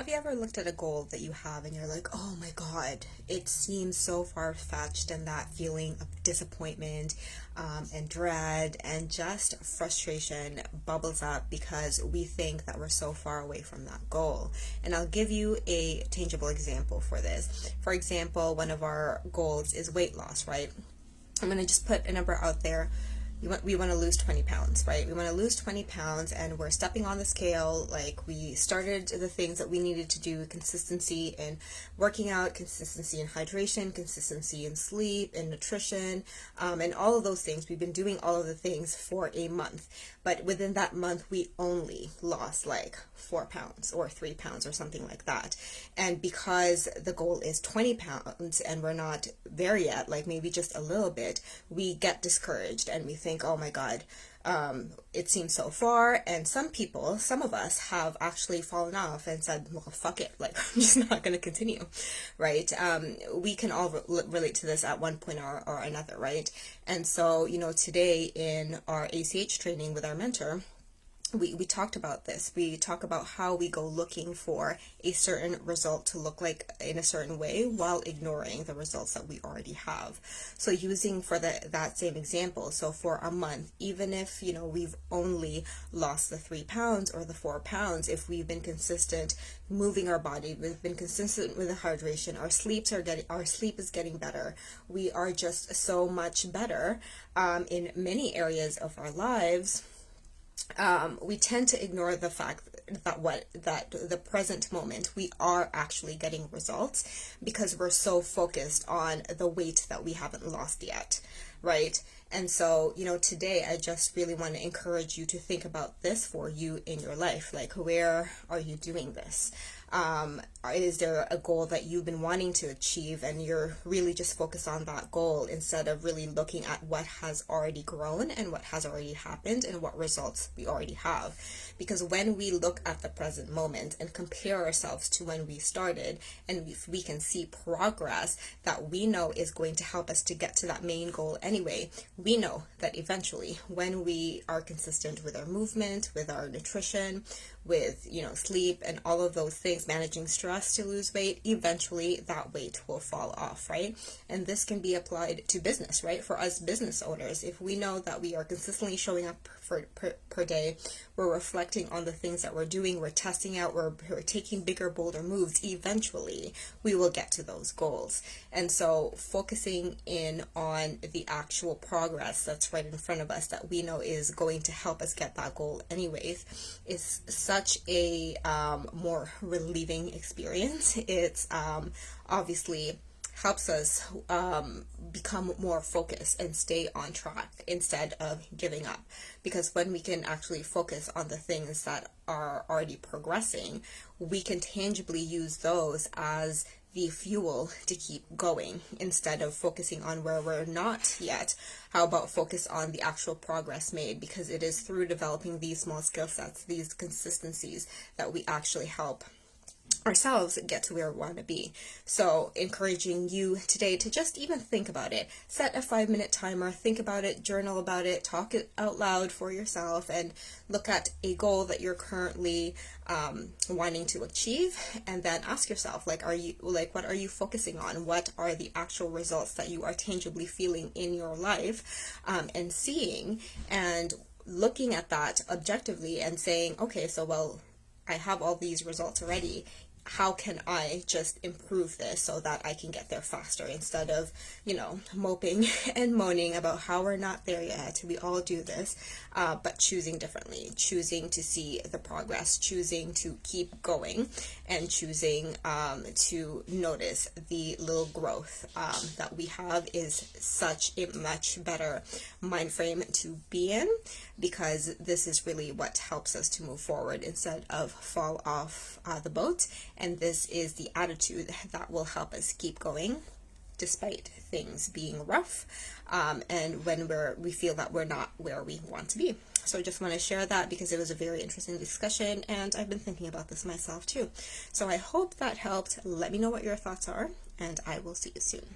Have you ever looked at a goal that you have and you're like, oh my God, it seems so far-fetched, and that feeling of disappointment and dread and just frustration bubbles up because we think that we're so far away from that goal. And I'll give you a tangible example for this. For example, one of our goals is weight loss, right? I'm going to just put a number out there. We want to lose 20 pounds, right? We want to lose 20 pounds, and we're stepping on the scale. Like, we started the things that we needed to do: consistency in working out, consistency in hydration, consistency in sleep and nutrition, and all of those things. We've been doing all of the things for a month, but within that month, we only lost like 4 pounds or 3 pounds or something like that. And because the goal is 20 pounds and we're not there yet, like maybe just a little bit, we get discouraged and we think, oh my God, it seems so far. And some of us have actually fallen off and said, well, fuck it, like, I'm just not going to continue, right? We can all relate to this at one point or another, right? And so, today in our ACH training with our mentor, we talked about this. We talk about how we go looking for a certain result to look like in a certain way while ignoring the results that we already have. So using for that same example, so for a month, even if, we've only lost the 3 pounds or the 4 pounds, if we've been consistent moving our body, we've been consistent with the hydration, our sleep is getting better. We are just so much better in many areas of our lives. We tend to ignore the fact that the present moment we are actually getting results because we're so focused on the weight that we haven't lost yet, right? And so, today I just really want to encourage you to think about this for you in your life. Like, where are you doing this? Is there a goal that you've been wanting to achieve and you're really just focused on that goal instead of really looking at what has already grown and what has already happened and what results we already have? Because when we look at the present moment and compare ourselves to when we started, and if we can see progress that we know is going to help us to get to that main goal anyway, we know that eventually when we are consistent with our movement, with our nutrition, with sleep and all of those things, managing stress to lose weight, eventually that weight will fall off, right? And this can be applied to business, right? For us business owners, if we know that we are consistently showing up per day, we're reflecting on the things that we're doing, we're testing out, we're taking bigger, bolder moves, eventually we will get to those goals. And so focusing in on the actual progress that's right in front of us that we know is going to help us get that goal anyways is such a more relieving experience. It's obviously helps us become more focused and stay on track instead of giving up. Because when we can actually focus on the things that are already progressing, we can tangibly use those as the fuel to keep going instead of focusing on where we're not yet. How about focus on the actual progress made? Because it is through developing these small skill sets, these consistencies, that we actually help ourselves get to where we want to be. So encouraging you today to just even think about it. Set a 5-minute timer, think about it, journal about it, talk it out loud for yourself, and look at a goal that you're currently wanting to achieve, and then ask yourself, what are you focusing on? What are the actual results that you are tangibly feeling in your life, and seeing and looking at that objectively and saying, okay, so well, I have all these results already. How can I just improve this so that I can get there faster, instead of, moping and moaning about how we're not there yet? We all do this, but choosing differently, choosing to see the progress, choosing to keep going, and choosing to notice the little growth that we have is such a much better mind frame to be in, because this is really what helps us to move forward instead of fall off the boat. And this is the attitude that will help us keep going despite things being rough, and when we feel that we're not where we want to be. So I just want to share that because it was a very interesting discussion, and I've been thinking about this myself too. So I hope that helped. Let me know what your thoughts are, and I will see you soon.